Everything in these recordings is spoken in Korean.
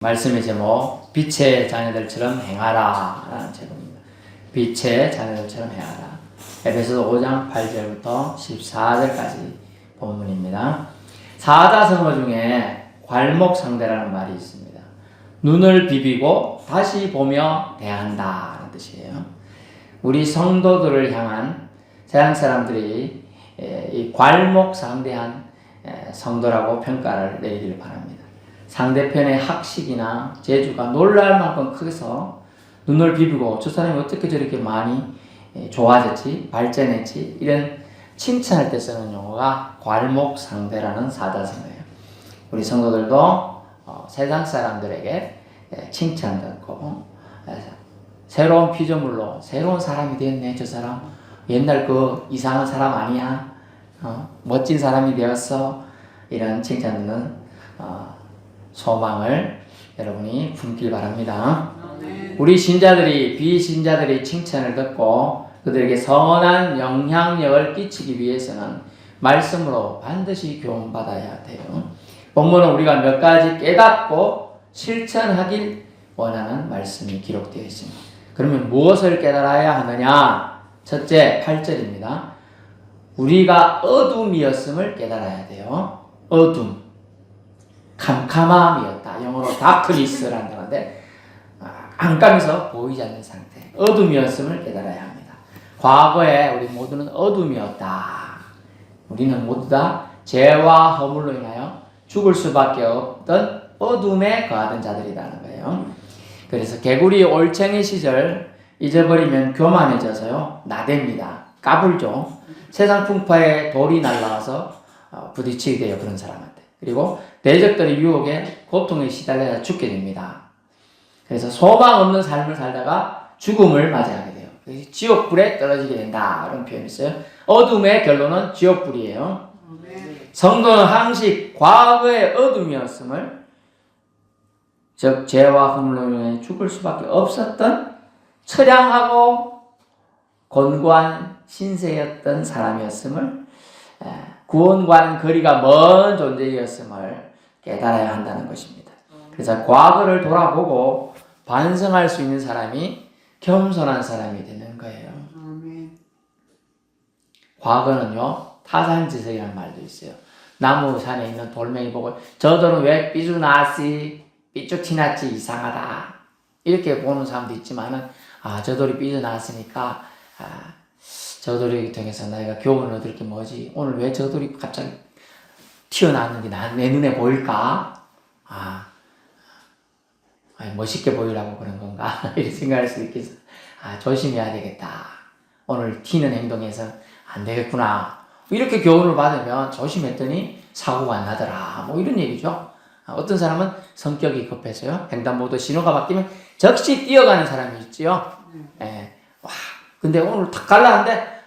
말씀의 제목, 빛의 자녀들처럼 행하라 라는 제목입니다. 빛의 자녀들처럼 행하라. 에베소서 5장 8절부터 14절까지 본문입니다. 사자성어 중에 괄목상대라는 말이 있습니다. 눈을 비비고 다시 보며 대한다 라는 뜻이에요. 우리 성도들을 향한 세상 사람들이 이 괄목상대한 성도라고 평가를 내리길 바랍니다. 상대편의 학식이나 재주가 놀랄 만큼 크게서 눈을 비비고 저 사람이 어떻게 저렇게 많이 좋아졌지, 발전했지, 이런 칭찬할 때 쓰는 용어가 괄목상대라는 사자성어예요. 우리 성도들도 세상 사람들에게 칭찬 듣고 새로운 피조물로 새로운 사람이 됐네. 저 사람 옛날 그 이상한 사람 아니야. 멋진 사람이 되었어. 이런 칭찬 듣는 소망을 여러분이 품길 바랍니다. 우리 신자들이 비신자들이 칭찬을 듣고 그들에게 선한 영향력을 끼치기 위해서는 말씀으로 반드시 교훈받아야 돼요. 본문은 우리가 몇 가지 깨닫고 실천하길 원하는 말씀이 기록되어 있습니다. 그러면 무엇을 깨달아야 하느냐? 첫째, 8절입니다. 우리가 어둠이었음을 깨달아야 돼요. 어둠. 캄캄함이었다. 영어로 다크니스라는 단어인데 안감에서 보이지 않는 상태. 어둠이었음을 깨달아야 합니다. 과거에 우리 모두는 어둠이었다. 우리는 모두 다 죄와 허물로 인하여 죽을 수밖에 없던 어둠에 거하던 자들이라는 거예요. 그래서 개구리 올챙이 시절 잊어버리면 교만해져서요. 나댑니다. 까불죠. 세상 풍파에 돌이 날라와서 부딪히게 돼요. 그런 사람한테. 그리고 대적들의 유혹에 고통에 시달려 죽게 됩니다. 그래서 소망 없는 삶을 살다가 죽음을 맞이하게 돼요. 지옥불에 떨어지게 된다. 이런 표현이 있어요. 어둠의 결론은 지옥불이에요. 성도는 항시 과거의 어둠이었음을, 즉 죄와 허물로 인해 죽을 수밖에 없었던 처량하고 곤고한 신세였던 사람이었음을, 구원과는 거리가 먼 존재였음을 깨달아야 한다는 것입니다. 그래서 과거를 돌아보고 반성할 수 있는 사람이 겸손한 사람이 되는 거예요. 과거는요, 타산지석이라는 말도 있어요. 나무 산에 있는 돌멩이 보고 저들은 왜 삐죽났지, 삐죽티났지, 이상하다. 이렇게 보는 사람도 있지만은, 저 돌이 삐죽났으니까, 저 돌이 통해서 내가 교훈을 얻을 게 뭐지? 오늘 왜 저 돌이 갑자기 튀어나왔는지 내 눈에 보일까? 멋있게 보이려고 그런 건가? 이렇게 생각할 수 있겠어. 조심해야 되겠다. 오늘 튀는 행동에서 안 되겠구나. 이렇게 교훈을 받으면 조심했더니 사고가 안 나더라. 뭐 이런 얘기죠. 어떤 사람은 성격이 급해서요. 횡단보도 신호가 바뀌면 즉시 뛰어가는 사람이 있지요. 근데 오늘 탁 갈라는데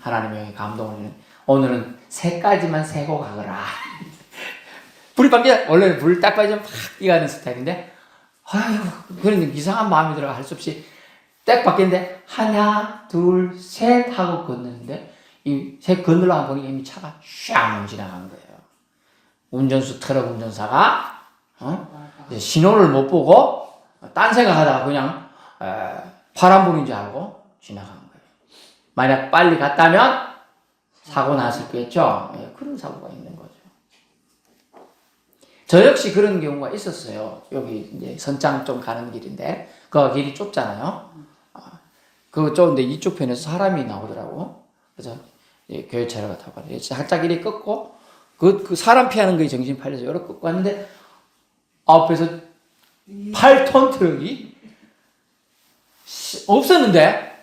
하나님의 영이 감동을 주는, 오늘은 새까지만 세고 가거라. 불이 바뀌어. 원래는 불 딱 빠지면 팍 뛰어가는 스타일인데, 그런데 이상한 마음이 들어가 할 수 없이 딱 바뀌는데 하나 둘 셋 하고 걷는데 이 셋 건너려고 보니 이미 차가 샹 지나간 거예요. 트럭 운전사가 신호를 못 보고 딴 생각하다가 그냥 파란불인 줄 알고 지나간 거예요. 만약 빨리 갔다면 사고 났을 거겠죠. 그런 사고가 있는 거죠. 저 역시 그런 경우가 있었어요. 여기 이제 선장 좀 가는 길인데 그 길이 좁잖아요. 그거 좁은데 이쪽 편에서 사람이 나오더라고. 그래서 교회 차를 타고 가요. 살짝 이리 꺾고 그 사람 피하는 거에 정신 팔려서 이렇게 꺾고 왔는데 앞에서 8톤 트럭이 없었는데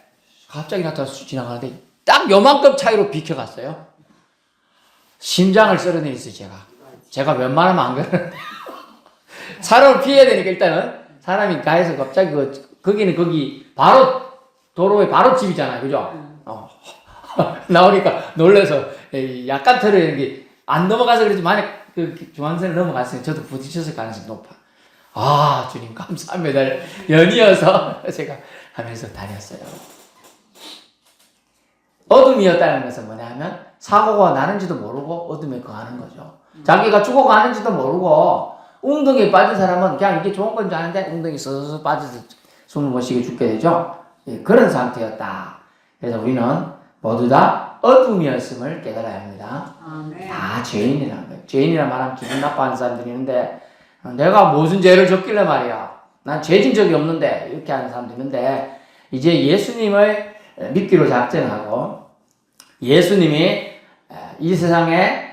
갑자기 나타나서 지나가는데 딱 요만큼 차이로 비켜갔어요. 심장을 쓸어내렸어요. 제가 웬만하면 안 그러는데 사람을 피해야 되니까 일단은 사람이 가해서 갑자기 거기 바로 도로에 바로 집이잖아요. 그죠? 나오니까 놀라서 약간 털어야 게 안 넘어가서 그러지, 만약 그 중앙선을 넘어갔으면 저도 부딪혔을 가능성이 높아. 주님 감사합니다. 연이어서 제가 하면서 다녔어요. 어둠이었다는 것은 뭐냐 하면 사고가 나는지도 모르고 어둠에 거하는 거죠. 자기가 죽어가는지도 모르고 웅덩이에 빠진 사람은 그냥 이게 좋은 건 줄 아는데 웅덩이 서서 빠져서 숨을 못 쉬게 죽게 되죠. 예, 그런 상태였다. 그래서 우리는 모두 다 어둠이었음을 깨달아야 합니다. 다 죄인이라는 거예요. 죄인이란 말하면 기분 나빠하는 사람들이 있는데 내가 무슨 죄를 졌길래 말이야. 난 죄진 적이 없는데 이렇게 하는 사람도 있는데 이제 예수님을 믿기로 작정하고 예수님이 이 세상에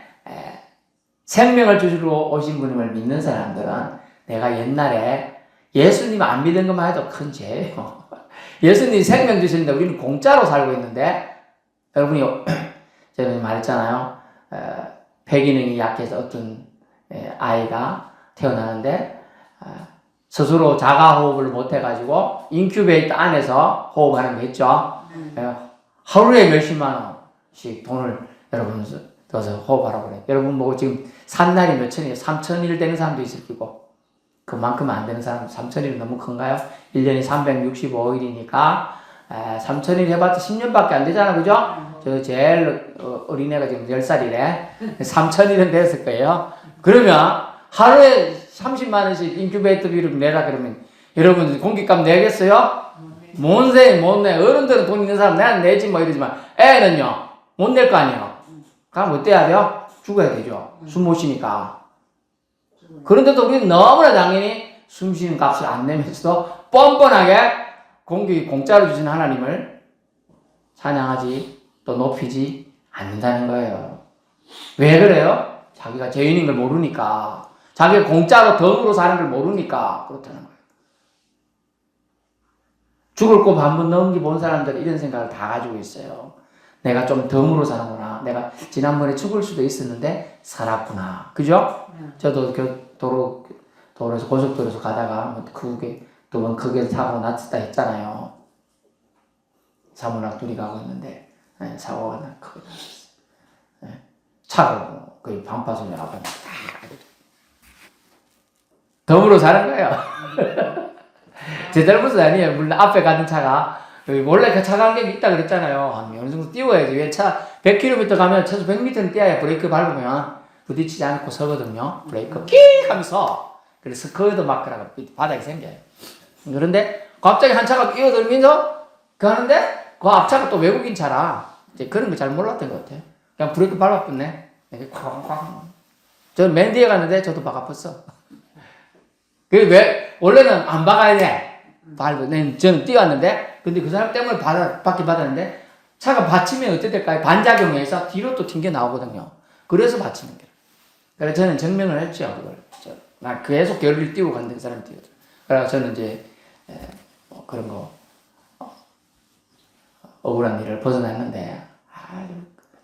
생명을 주시러 오신 분임을 믿는 사람들은 내가 옛날에 예수님 안 믿은 것만 해도 큰 죄예요. 예수님이 생명 주시는데 우리는 공짜로 살고 있는데 여러분이 제가 말했잖아요. 폐기능이 약해서 어떤 아이가 태어나는데 스스로 자가호흡을 못해가지고 인큐베이터 안에서 호흡하는 거 있죠. 하루에 몇십만 원씩 돈을 여러분 넣어서 호흡하라고 그래요. 여러분 보고 지금 산 날이 몇 천이에요? 3,000일 되는 사람도 있을 거고 그만큼 안 되는 사람 3,000일은 너무 큰가요? 1년이 365일이니까 3,000일 해봤자 10년밖에 안 되잖아, 그죠? 저 제일 어린애가 지금 10살이래. 3,000일은 됐을 거예요. 그러면 하루에 30만 원씩 인큐베이터비를 내라 그러면 여러분 공깃값 내겠어요? 못 내. 어른들은 돈 있는 사람 내가 내지 뭐 이러지만 애는요 못 낼 거 아니에요. 그럼 어때야 돼요? 죽어야 되죠. 숨 못 쉬니까. 그런데도 우리는 너무나 당연히 숨 쉬는 값을 안 내면서도 뻔뻔하게 공짜로 주신 하나님을 찬양하지 또 높이지 않는다는 거예요. 왜 그래요? 자기가 죄인인 걸 모르니까. 자기가 공짜로 덤으로 사는 걸 모르니까 그렇다는 거예요. 죽을 고 반번 넘기 본 사람들은 이런 생각을 다 가지고 있어요. 내가 좀 덤으로 사는구나. 내가 지난번에 죽을 수도 있었는데 살았구나. 그죠? 저도 도로에서 고속도로에서 가다가 크게 두 번 크게 사고 났다 했잖아요. 사모랑 둘이 가고 있는데 사고가 크게 났어요. 차가 거의 반파선에 앞에 덤으로 사는 거예요. 제 잘못은 아니에요. 물론 앞에 가는 차가 원래 그 차가 간격이 있다 그랬잖아요. 어느 정도 띄워야지. 왜 차 100km 가면 최소 100m는 띄어야 브레이크 밟으면 부딪히지 않고 서거든요. 브레이크 킥 하면서. 그래서 스커드 마크라고 바닥에 생겨요. 그런데 갑자기 한 차가 끼어들면서 가는데 그 앞차가 또 외국인 차라 이제 그런 거 잘 몰랐던 것 같아요. 그냥 브레이크 밟았겠네. 쾅쾅. 저는 맨 뒤에 갔는데 저도 박아팠어. 왜 원래는 안 박아야 돼. 저는 뛰어왔는데 근데 그 사람 때문에 받긴 받았는데 차가 받치면 어떻게 될까요? 반작용에서 뒤로 또 튕겨 나오거든요. 그래서 받치는 거예요. 그래서 저는 증명을 했죠. 그걸. 나 계속 결을 띄우고 간다는 사람이 뛰거든. 그래서 저는 이제 그런 거 억울한 일을 벗어났는데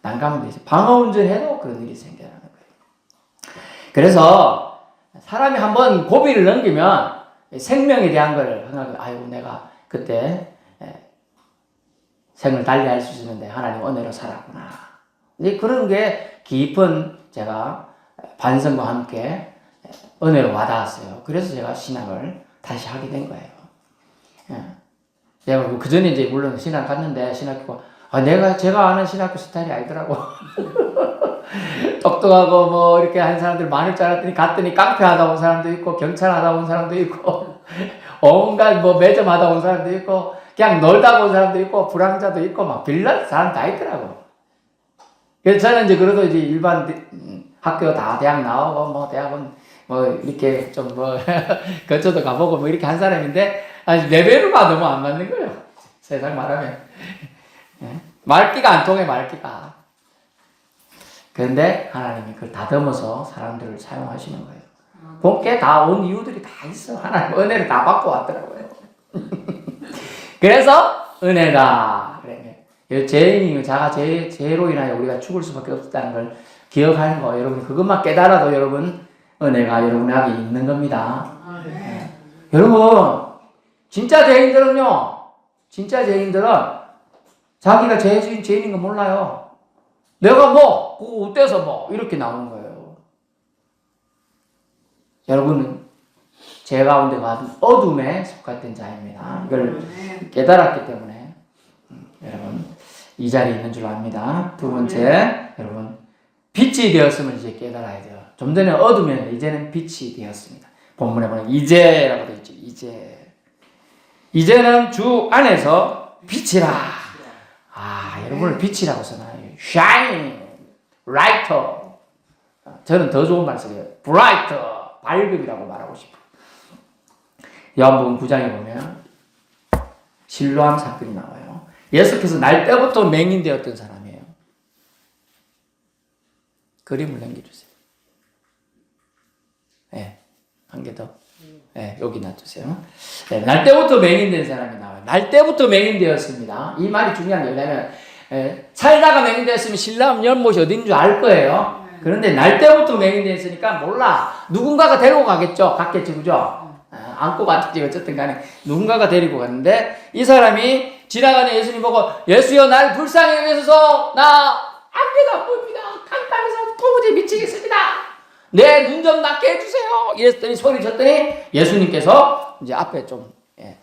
난감한 게 있어요. 방어운전해도 그런 일이 생겨나는 거예요. 그래서 사람이 한번 고비를 넘기면 생명에 대한 걸 아이고 내가 그때 생을 달리할 수 있었는데 하나님 은혜로 살았구나. 이제 그런 게 깊은 제가 반성과 함께 은혜로 와닿았어요. 그래서 제가 신학을 다시 하게 된 거예요. 제가 그 전에 이제 물론 신학 갔는데 신학교가 제가 아는 신학교 스타일이 아니더라고. 똑똑하고 뭐 이렇게 한 사람들 많을 줄 알았더니 갔더니 깡패 하다 온 사람도 있고 경찰 하다 온 사람도 있고 온갖 뭐 매점 하다 온 사람도 있고 그냥 놀다 온 사람도 있고 불황자도 있고 막 빌런 사람 다 있더라고. 그래서 저는 이제 그래도 이제 일반 학교 다 대학 나오고 뭐 대학은 뭐 이렇게 좀 뭐 거쳐도 가보고 뭐 이렇게 한 사람인데 아니 레벨로가 너무 안 맞는 거예요. 세상 말하면 말귀가 안 통해 말귀가. 그런데 하나님이 그걸 다듬어서 사람들을 사용하시는 거예요. 본께 다 온 이유들이 다 있어. 하나님 은혜를 다 받고 왔더라고요. 그래서 은혜다. 그래. 죄인이 죄로 인하여 우리가 죽을 수밖에 없다는 걸 기억하는 거. 여러분 그것만 깨달아도 여러분 은혜가 여러분에게 있는 겁니다. 여러분 진짜 죄인들은요. 진짜 죄인들은 자기가 죄인인 거 몰라요. 내가 뭐 그거 어때서 뭐 이렇게 나오는 거예요. 여러분은 죄 가운데 가진 어둠에 속했던 자입니다. 이걸 깨달았기 때문에 여러분 이 자리에 있는 줄 압니다. 두 번째 여러분 빛이 되었음을 이제 깨달아야 돼요. 좀 전에 어둠이었는데 이제는 빛이 되었습니다. 본문에 보면 이제라고 되어 있죠. 이제는 주 안에서 빛이라. 여러분을 빛이라고 써놔요. shine, lighter. 저는 더 좋은 말 써요. brighter, 밝음이라고 말하고 싶어요. 요한복음 9장에 보면 실로암 사건이 나와요. 예수께서 날 때부터 맹인되었던 사람이에요. 그림을 넘겨주세요. 네, 한 개 더. 네, 여기 놔두세요. 네, 날 때부터 맹인된 사람이 나와요. 날 때부터 맹인되었습니다. 이 말이 중요한 게 뭐냐면 살다가 맹인되었으면 신랑 연못이 어딘 줄 알 거예요. 그런데 날 때부터 맹인되었으니까 몰라. 누군가가 데리고 갔겠지, 그죠? 안고 갔든지 어쨌든 간에 누군가가 데리고 갔는데 이 사람이 지나가는 예수님 보고 예수여 날 불쌍히 여기소서 나 앞에가 안 보입니다. 깜깜해서 도무지 미치겠습니다. 내 눈 좀 낫게 해주세요. 이랬더니 소리 쳤더니 예수님께서 이제 앞에 좀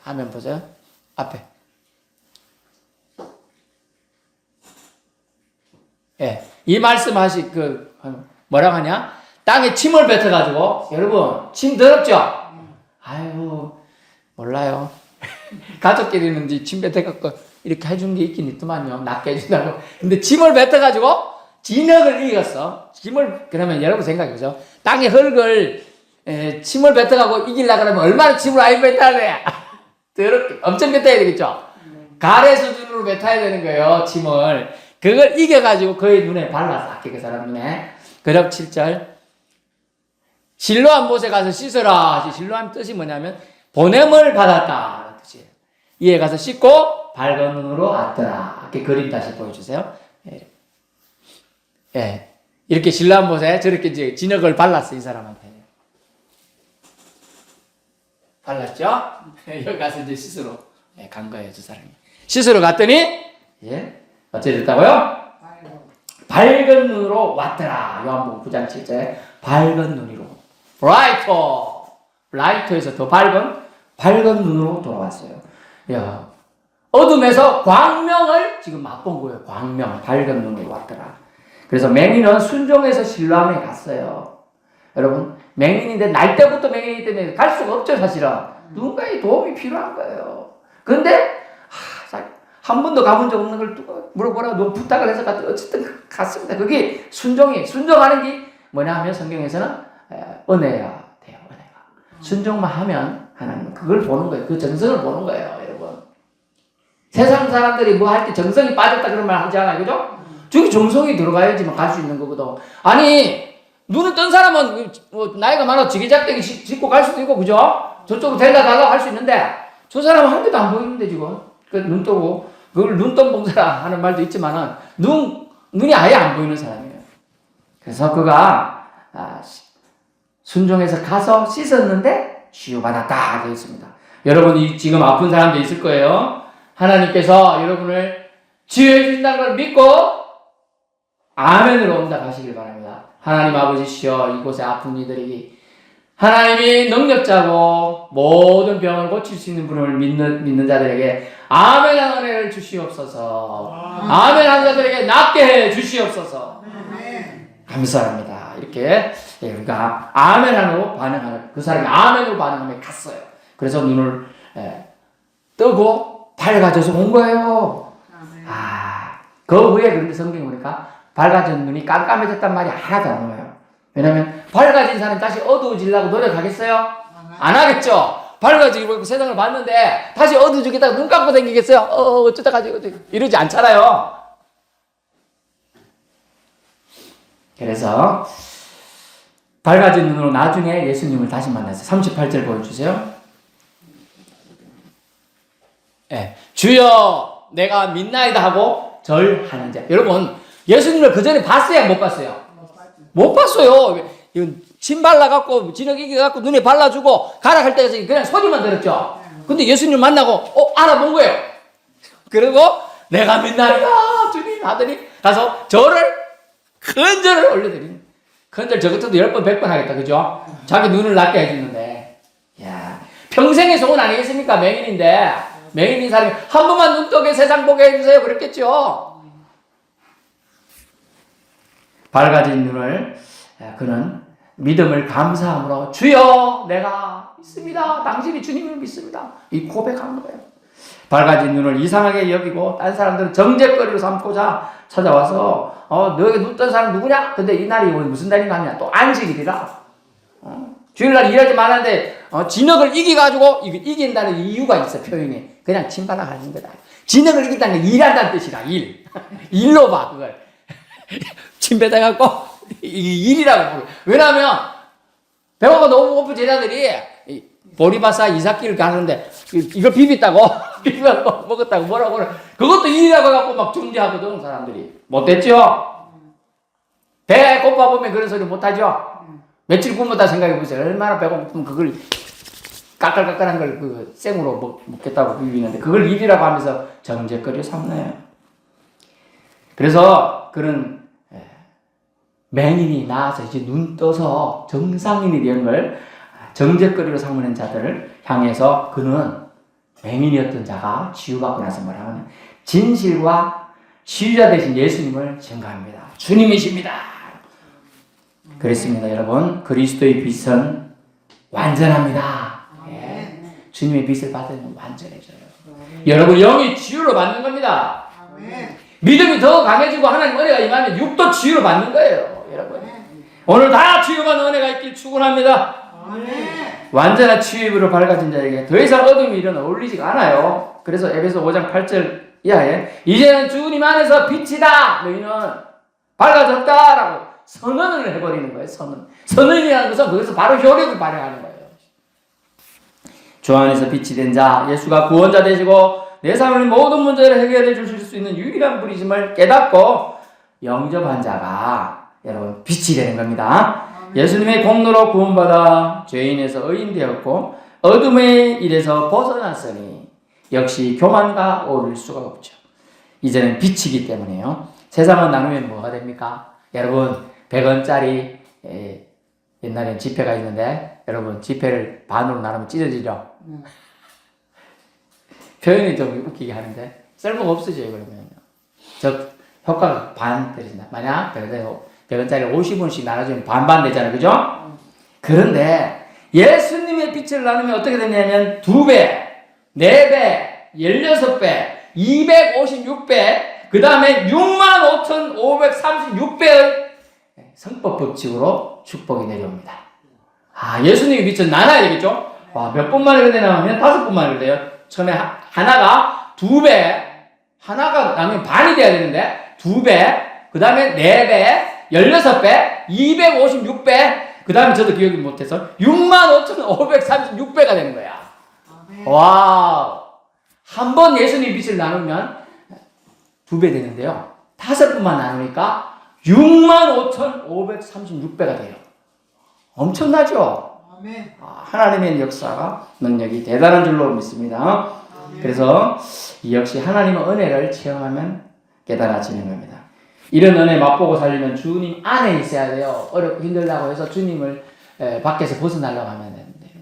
화면 보세요. 앞에 이 말씀하시 뭐라고 하냐? 땅에 침을 뱉어가지고 여러분 침 더럽죠? 아유 몰라요. 가족끼리는 침 뱉어갖고 이렇게 해준 게 있긴 있더만요. 낫게 해준다고. 근데 침을 뱉어가지고 진흙을 이겼어. 그러면 여러분 생각해보죠. 땅에 흙을 침을 뱉어가고 이기려고 그러면 얼마나 침을 많이 뱉어야 돼? 더럽게 엄청 뱉어야 되겠죠? 가래 수준으로 뱉어야 되는 거예요. 침을. 그걸 이겨가지고 그의 눈에 발랐어. 그 사람 눈에. 그럼 7절 실로암 못에 가서 씻어라. 실로암 뜻이 뭐냐면 보냄을 받았다. 뜻이에요. 이에 가서 씻고 밝은 눈으로 왔더라. 이렇게 그림 다시 보여주세요. 이렇게 실로암 못에 저렇게 이제 진흙을 발랐어. 이 사람한테. 발랐죠? 여기 가서 이제 씻으러 간 거예요. 저 사람이. 씻으러 갔더니 어떻게 됐다고요? 밝은 눈으로 왔더라. 요한복음 9장 7절에 밝은 눈으로 브라이터에서 더 밝은 눈으로 돌아왔어요. 야, 어둠에서 광명을 지금 맛본 거예요. 광명, 밝은 눈으로 왔더라. 그래서 맹인은 순종해서 실로암에 갔어요. 여러분, 맹인인데 날 때부터 맹인이기 때문에 갈 수가 없죠, 사실은. 누군가의 도움이 필요한 거예요. 근데 한 번도 가본 적 없는 걸 물어보라고 부탁을 해서 어쨌든 갔습니다. 그게 순종하는 게 뭐냐 하면 성경에서는 은혜야 돼요. 은혜가. 순종만 하면 하나님은 그걸 보는 거예요. 그 정성을 보는 거예요, 여러분. 세상 사람들이 뭐 할 때 정성이 빠졌다 그런 말 하지 않아요, 그죠? 저기 정성이 들어가야지만 갈 수 있는 거거든. 아니 눈을 뜬 사람은 나이가 많아서 지기작대기 짚고 갈 수도 있고, 그죠? 저쪽으로 데려다 달라고 할 수 있는데 저 사람은 한 개도 안 보이는데 지금 눈 뜨고 그걸 눈뜬 봉사라 하는 말도 있지만은 눈이 아예 안 보이는 사람이에요. 그래서 그가 순종해서 가서 씻었는데 치유받았다 되어 있습니다. 여러분이 지금 아픈 사람도 있을 거예요. 하나님께서 여러분을 치유해 주신다는 걸 믿고 아멘으로 응답하시길 바랍니다. 하나님 아버지시여, 이곳에 아픈 이들이 하나님이 능력자고 모든 병을 고칠 수 있는 분을 믿는 자들에게 아멘한 은혜를 주시옵소서. 아멘한 자들에게 낫게 해 주시옵소서. 감사합니다. 이렇게 우리가 아멘으로 반응하는, 그 사람이 아멘으로 반응하며 갔어요. 그래서 눈을 뜨고 밝아져서 온 거예요. 그 후에 그런데 성경에 보니까 밝아진 눈이 깜깜해졌단 말이 하나도 안 나와요. 왜냐면 밝아진 사람이 다시 어두워지려고 노력하겠어요? 안 하겠죠? 밝아지고 세상을 봤는데 다시 어두워지겠다고 눈 감고 다니겠어요? 어쩌다 가지고 이러지 않잖아요. 그래서 밝아진 눈으로 나중에 예수님을 다시 만났어요. 38절 보여주세요. 주여 내가 믿나이다 하고 절하는 자. 여러분 예수님을 그 전에 봤어요? 못 봤어요? 못 봤어요. 침 발라갖고 진흙 이겨갖고 눈에 발라주고 가라 할 때 그냥 소리만 들었죠. 근데 예수님 만나고 알아본 거예요. 그리고 내가 믿나이다 주님 하더니 가서 절을 큰 절을 올려드리는. 큰 절 저것도 10번 100번 하겠다, 그죠? 자기 눈을 낫게 해주는데, 야 평생의 소원 아니겠습니까? 맹인인데 맹인인 사람이 한 번만 눈 뜨게 세상 보게 해주세요 그랬겠죠. 밝아진 눈을 그는 믿음을 감사함으로 주여 내가 믿습니다. 당신이 주님을 믿습니다. 이 고백한 거예요. 밝아진 눈을 이상하게 여기고 딴 사람들은 정죄거리로 삼고자 찾아와서 너에게 눕던 사람 누구냐? 근데 이 날이 무슨 날인가 하냐? 또 안식일이라. 주일날 일하지 말았는데 진흙을 이기가지고 이긴다는 이유가 있어. 표현이 그냥 침발라가는 거다. 진흙을 이긴다는 게 일한다는 뜻이라. 일. 일로 봐 그걸. 침 뱉어갖고 일이라고 부르. 왜냐하면 배고가 너무 고픈 제자들이 보리바사 이삭길을 가는데 이걸 비볐다고 비벼갖고 먹었다고 뭐라고 그래. 그것도 일이라고 해갖고 막 중재하거든 사람들이. 못됐죠? 배 고파 보면 그런 소리 못하죠? 며칠 굶었다 생각해보세요. 얼마나 배고프면 그걸 까끌까끌한 걸 그 생으로 먹겠다고 비비는데 그걸 일이라고 하면서 정죄거리 삼나요. 그래서 그런 맹인이 나와서 이제 눈 떠서 정상인이 된 걸 정죄거리로 삼는 자들을 향해서 그는 맹인이었던 자가 치유받고 나서 뭐라고 하냐. 진실과 치유자 되신 예수님을 증거합니다. 주님이십니다. 그랬습니다. 여러분 그리스도의 빛은 완전합니다. 예. 주님의 빛을 받으면 완전해져요. 여러분 영이 치유로 받는 겁니다. 믿음이 더 강해지고 하나님 은혜가 임하면 육도 치유로 받는 거예요. 여러분 오늘 다 치유받는 은혜가 있길 축원합니다. 완전한 치유로 밝아진 자에게 더 이상 어둠이 일은 어울리지가 않아요. 그래서 에베소 5장 8절 이하에 이제는 주님 안에서 빛이다. 너희는 밝아졌다라고 선언을 해버리는 거예요. 선언이라는 것은 거기서 바로 효력을 발휘하는 거예요. 주 안에서 빛이 된 자, 예수가 구원자 되시고 내 삶의 모든 문제를 해결해 주실 수 있는 유일한 분이심을 깨닫고 영접한 자가 여러분 빛이 되는 겁니다. 예수님의 공로로 구원받아 죄인에서 의인 되었고 어둠의 일에서 벗어났으니 역시 교만과 어울릴 수가 없죠. 이제는 빛이기 때문에요. 세상은 나누면 뭐가 됩니까? 여러분 100원짜리 옛날엔 지폐가 있는데 여러분 지폐를 반으로 나누면 찢어지죠? 표현이 좀 웃기게 하는데 쓸모가 없어져요. 그러면 즉 효과가 반 되신다. 만약 100원짜리 50원씩 나눠주면 반반 되잖아요. 그죠? 그런데 예수님의 빛을 나누면 어떻게 되냐면 2배, 4배, 16배, 256배, 그 다음에 65,536배의 성법 법칙으로 축복이 내려옵니다. 예수님의 빛은 나눠야 되겠죠? 몇 분만 해야 되냐면 5분만 해야 돼요. 처음에 하나가 2배, 하나가 나면 반이 돼야 되는데 2배, 그 다음에 4배, 16배, 256배, 그 다음에 저도 기억이 못해서 65,536배가 되는 거야. 와우. 한 번 예수님 빛을 나누면 2배 되는데요. 5번만 나누니까 65,536배가 돼요. 엄청나죠? 하나님의 역사가 능력이 대단한 줄로 믿습니다. 그래서 이 역시 하나님의 은혜를 체험하면 깨달아지는 겁니다. 이런 은혜 맛보고 살려면 주님 안에 있어야 돼요. 어렵고 힘들다고 해서 주님을 밖에서 벗어나려고 하면 안 되는 거예요.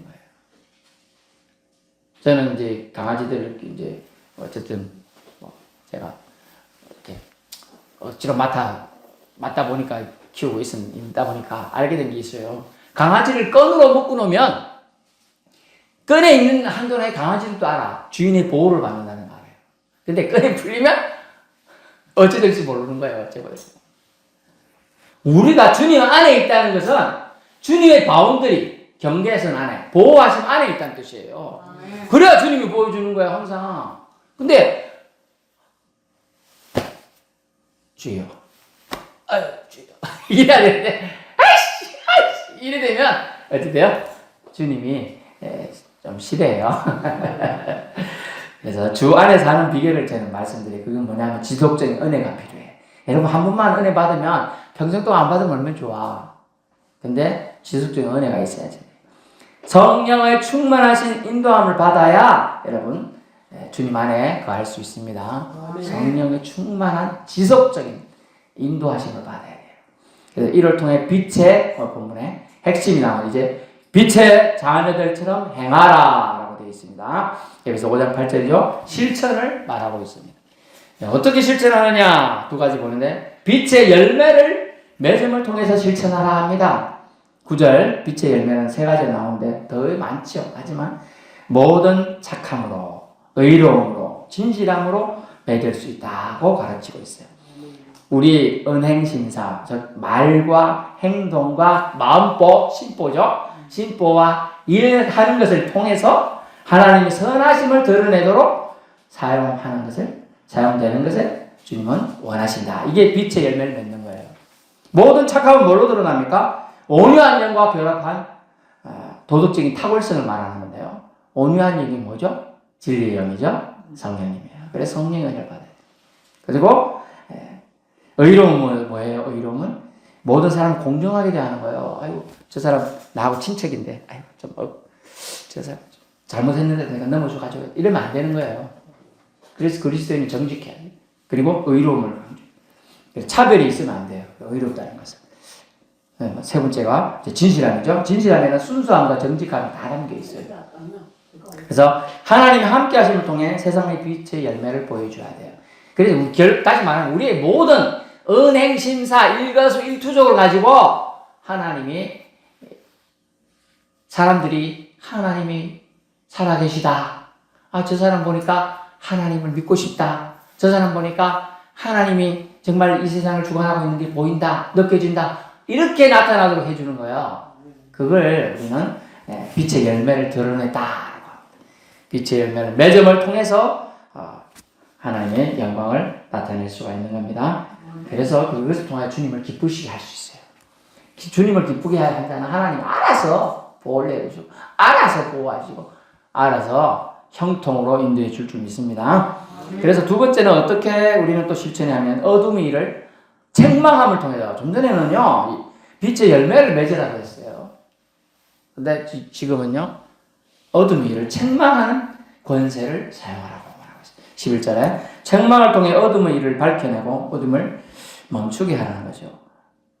저는 이제 강아지들 이제 어쨌든 제가 이렇게 억지로 맡다 보니까 키우고 있다 보니까 알게 된 게 있어요. 강아지를 끈으로 묶어 놓으면 끈에 있는 한도의 강아지들도 알아. 주인의 보호를 받는다는 거 알아요. 근데 끈이 풀리면 어찌 될지 모르는 거예요. 어째버렸어요. 우리가 주님 안에 있다는 것은 주님의 바운더리, 경계선 안에, 보호하심 안에 있다는 뜻이에요. 그래야 주님이 보여주는 거예요, 항상. 근데 주여, 주여 이래야 되는데 아이씨 이래 되면 어떻게 돼요? 주님이 좀 싫어해요. 그래서 주 안에 사는 비결을 저는 말씀드려요. 그건 뭐냐면 지속적인 은혜가 필요해. 여러분 한 번만 은혜 받으면 평생 동안 안 받으면 얼마나 좋아. 근데 지속적인 은혜가 있어야지. 성령의 충만하신 인도함을 받아야 여러분 주님 안에 거할 수 있습니다. 성령의 충만한 지속적인 인도하심을 받아야 돼요. 그래서 이를 통해 빛의 본문에 핵심이 나와요. 이제 빛의 자녀들처럼 행하라 라고 되어 있습니다. 여기서 5장 8절이죠. 실천을 말하고 있습니다. 어떻게 실천하느냐 2가지 보는데 빛의 열매를 맺음을 통해서 실천하라 합니다. 9절 빛의 열매는 세 가지 나오는데 더 많죠. 하지만 모든 착함으로, 의로움으로, 진실함으로 맺을 수 있다고 가르치고 있어요. 우리 은행심사, 즉 말과 행동과 마음보, 심보죠. 심보와 일하는 것을 통해서 하나님의 선하심을 드러내도록 사용되는 것을 주님은 원하신다. 이게 빛의 열매를 맺는 거예요. 모든 착함은 뭘로 드러납니까? 온유한 영과 결합한 도덕적인 탁월성을 말하는 건데요. 온유한 영이 뭐죠? 진리의 영이죠. 성령님이에요. 그래서 성령의 은혜를 받아야 돼요. 그리고 의로움은 뭐예요? 의로움은 모든 사람 공정하게 대하는 거예요. 아이고 저 사람 나하고 친척인데, 아이고 저 사람 잘못했는데 내가 넘어져가지고 이러면 안 되는 거예요. 그래서 그리스도인이 정직해야 돼요. 그리고 의로움을 차별이 있으면 안 돼요. 의롭다는 것은. 세 번째가 진실함이죠. 진실함에는 순수함과 정직함이 다 담겨 있어요. 그래서 하나님이 함께 하심을 통해 세상의 빛의 열매를 보여줘야 돼요. 그래서 다시 말하면 우리의 모든 은행, 심사, 일거수일투족을 가지고 사람들이 하나님이 살아계시다. 저 사람 보니까 하나님을 믿고 싶다. 저 사람 보니까 하나님이 정말 이 세상을 주관하고 있는 게 보인다. 느껴진다. 이렇게 나타나도록 해주는 거예요. 그걸 우리는 빛의 열매를 드러냈다. 빛의 열매를 매점을 통해서 하나님의 영광을 나타낼 수가 있는 겁니다. 그래서 그것을 통해 주님을 기쁘시게 할 수 있어요. 주님을 기쁘게 해야 한다는 하나님 알아서 보호를 해주고, 알아서 보호하시고, 알아서 형통으로 인도해 줄 줄 믿습니다. 그래서 두 번째는 어떻게 우리는 또 실천하면 어둠의 일을 책망함을 통해서, 좀 전에는요 빛의 열매를 맺으라고 했어요. 근데 지금은요 어둠의 일을 책망하는 권세를 사용하라고 말하고 있어요. 11절에 책망을 통해 어둠의 일을 밝혀내고 어둠을 멈추게 하라는 거죠.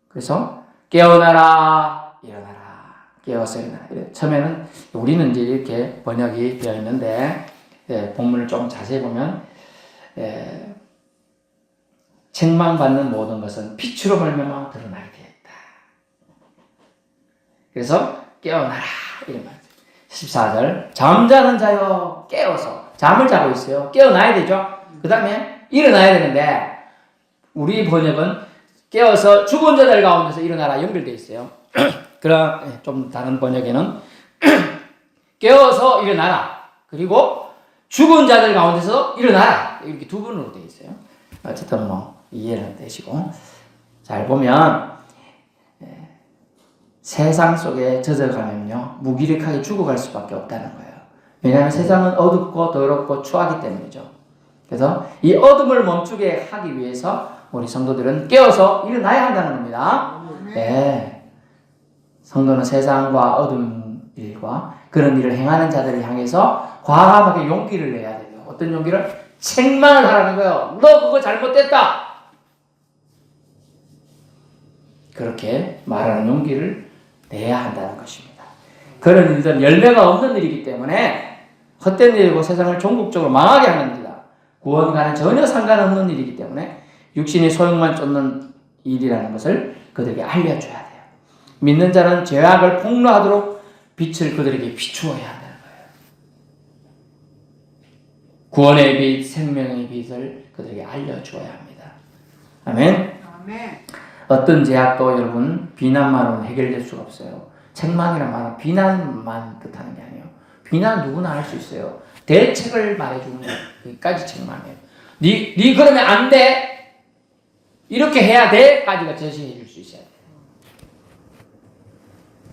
그래서 깨어나라, 일어나라, 깨어서 일어나라. 처음에는 우리는 이제 이렇게 번역이 되어 있는데 본문을 좀 자세히 보면 책망받는 모든 것은 빛으로 말미암아 드러나게 되었다. 그래서 깨어나라 이런 말. 14절 잠자는 자여 깨어서, 잠을 자고 있어요. 깨어나야 되죠. 그 다음에 일어나야 되는데 우리 번역은 깨어서 죽은 자들 가운데서 일어나라 연결되어 있어요. 그럼 좀 다른 번역에는 깨어서 일어나라, 그리고 죽은 자들 가운데서 일어나라, 이렇게 두 번으로 되어 있어요. 어쨌든 이해는 되시고, 잘 보면 세상 속에 젖어가면요 무기력하게 죽어갈 수밖에 없다는 거예요. 왜냐하면 세상은 어둡고 더럽고 추하기 때문이죠. 그래서 이 어둠을 멈추게 하기 위해서 우리 성도들은 깨어서 일어나야 한다는 겁니다. 네. 성도는 세상과 어둠 일과 그런 일을 행하는 자들을 향해서 과감하게 용기를 내야 돼요. 어떤 용기를? 책망을 하라는 거예요. 너 그거 잘못됐다. 그렇게 말하는 용기를 내야 한다는 것입니다. 그런 일들은 열매가 없는 일이기 때문에 헛된 일이고 세상을 종국적으로 망하게 하는 일이다. 구원과는 전혀 상관없는 일이기 때문에 육신의 소용만 쫓는 일이라는 것을 그들에게 알려줘야 돼요. 믿는 자는 죄악을 폭로하도록 빛을 그들에게 비추어야 한다는 거예요. 구원의 빛, 생명의 빛을 그들에게 알려주어야 합니다. 아멘. 아멘. 어떤 죄악도 여러분 비난만으로는 해결될 수가 없어요. 책망이란 말은 비난만 뜻하는 게 아니에요. 비난 누구나 할 수 있어요. 대책을 말해주는 거기까지 책망해요. 네 그러면 안 돼. 이렇게 해야 돼.까지가 제시해 줄 수 있어야 돼요.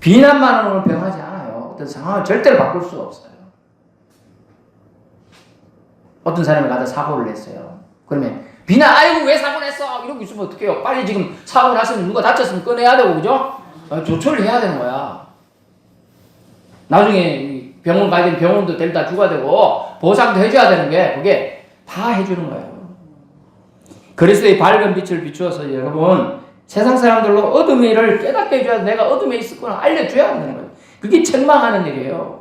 비난만으로는 변하지 않아요. 어떤 상황을 절대로 바꿀 수가 없어요. 어떤 사람이 가다 사고를 냈어요. 그러면 비난, 아이고 왜 사고 냈어? 이러고 있으면 어떡해요? 빨리 지금 사고 났으면 누가 다쳤으면 꺼내야 되고, 그죠? 조처를 해야 되는 거야. 나중에 병원 가야 되면 병원도 데려다 주가 되고 보상도 해줘야 되는 게, 그게 다 해주는 거예요. 그리스도의 밝은 빛을 비추어서 여러분 세상 사람들로 어둠의 일을 깨닫게 해줘야 돼. 내가 어둠에 있었구나 알려줘야 하는 거예요. 그게 책망하는 일이에요.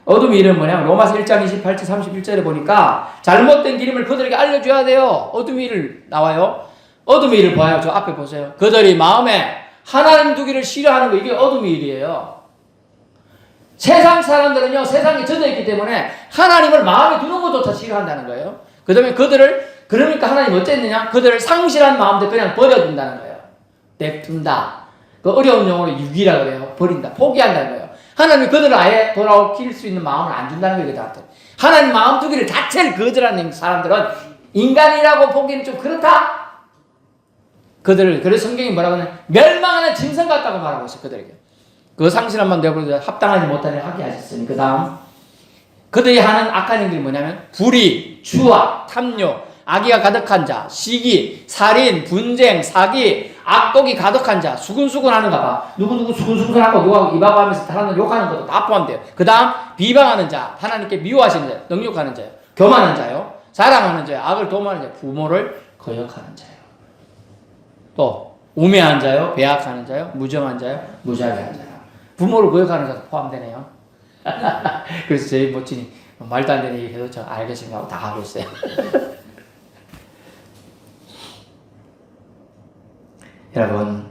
어둠의 일은 뭐냐면 로마서 1장 28절 31절에 보니까 잘못된 기름을 그들에게 알려줘야 돼요. 어둠의 일을 나와요. 어둠의 일을 봐요. 저 앞에 보세요. 그들이 마음에 하나님 두기를 싫어하는 거, 이게 어둠의 일이에요. 세상 사람들은요, 세상에 젖어있기 때문에 하나님을 마음에 두는 것조차 싫어한다는 거예요. 그 다음에 그러니까 하나님 어쨌느냐? 그들을 상실한 마음대 그냥 버려둔다는 거예요. 냅둔다. 그 어려운 용어로 유기라고 해요. 버린다. 포기한다는 거예요. 하나님이 그들을 아예 돌아오킬 수 있는 마음을 안 준다는 거예요. 그들한테. 하나님 마음 두기를 자체를 거절하는 사람들은 인간이라고 보기에는 좀 그렇다. 그래서 성경이 뭐라고 하냐? 멸망하는 짐승 같다고 말하고 있어요. 그들에게. 그 상실한 마음 내버려 합당하지 못하니 하게 하셨으니 그 다음 그들이 하는 악한 행동이 뭐냐면 불의, 추악, 탐욕, 악의가 가득한 자, 시기, 살인, 분쟁, 사기, 악독이 가득한 자, 수근수근하는가 봐. 누구누구 수근수근하고 누가 입하고 하면서 사람들 욕하는 것도 다 포함돼요. 그 다음 비방하는 자, 하나님께 미워하시는 자, 능욕하는 자요, 교만한 자요, 자랑하는 자요, 악을 도모하는 자요, 부모를 거역하는 자요. 또 우매한 자요, 배악하는 자요, 무정한 자요, 무자비한 자요. 부모를 거역하는 자도 포함되네요. 그래서 저희 모친이 말도 안 되는 얘기 해도 저 알겠습니다 하고 다 하고 있어요. 여러분,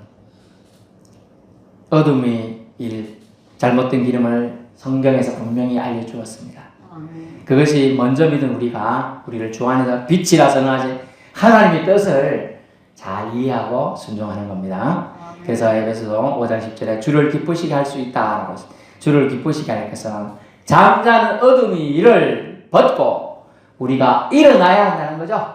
어둠의 일, 잘못된 기름을 성경에서 분명히 알려주었습니다. 그것이 먼저 믿은 우리를 주 안에서 빛이라 선언하신 하나님의 뜻을 잘 이해하고 순종하는 겁니다. 그래서 에베소서 5장 10절에 주를 기쁘시게 할 수 있다라고 주를 기쁘시게 할 것은 잠자는 어둠의 일을 벗고 우리가 일어나야 한다는 거죠.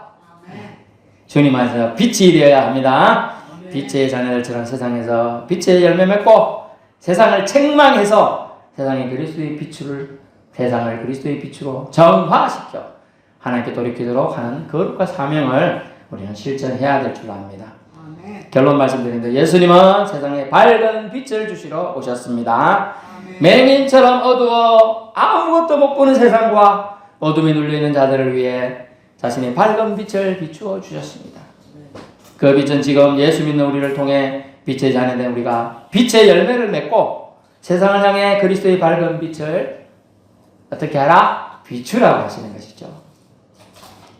주님 안에서 빛이 되어야 합니다. 빛의 자녀들처럼 세상에서 빛의 열매 맺고 세상을 책망해서 세상을 그리스도의 빛으로 정화시켜 하나님께 돌이키도록 하는 거룩과 사명을 우리는 실천해야 될 줄 압니다. 결론 말씀드립니다. 예수님은 세상에 밝은 빛을 주시러 오셨습니다. 맹인처럼 어두워 아무것도 못 보는 세상과 어둠에 눌려있는 자들을 위해 자신의 밝은 빛을 비추어 주셨습니다. 그 빛은 지금 예수 믿는 우리를 통해 빛의 자녀된 우리가 빛의 열매를 맺고 세상을 향해 그리스도의 밝은 빛을 어떻게 하라? 비추라고 하시는 것이죠.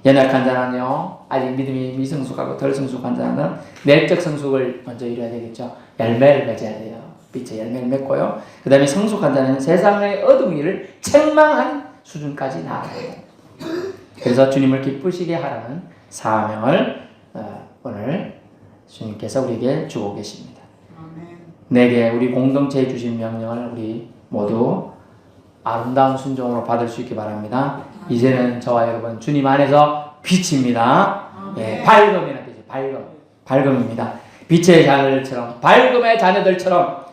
연약한 자는요, 아직 믿음이 미성숙하고 덜 성숙한 자는 내적 성숙을 먼저 이뤄야 되겠죠. 열매를 맺어야 돼요. 빛의 열매를 맺고요. 그 다음에 성숙한 자는 세상의 어둠을 책망하는 수준까지 나아가야 돼요. 그래서 주님을 기쁘시게 하라는 사명을 오늘 주님께서 우리에게 주고 계십니다. 내게 우리 공동체에 주신 명령을 우리 모두 아름다운 순종으로 받을 수 있기 바랍니다. 이제는 저와 여러분 주님 안에서 빛입니다. 예, 밝음이라는 뜻이에요. 밝음입니다. 빛의 자녀들처럼 밝음의 자녀들처럼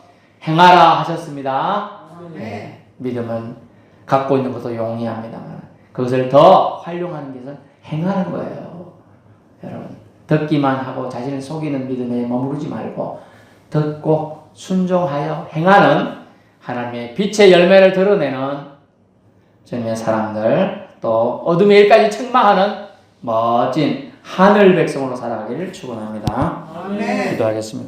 행하라 하셨습니다. 예, 믿음은 갖고 있는 것도 용이합니다만 그것을 더 활용하는 것은 행하는 거예요. 여러분 듣기만 하고 자신을 속이는 믿음에 머무르지 말고 듣고 순종하여 행하는 하나님의 빛의 열매를 드러내는 주님의 사람들 또 어둠의 일까지 책망하는 멋진 하늘 백성으로 살아가기를 축원합니다. 기도하겠습니다.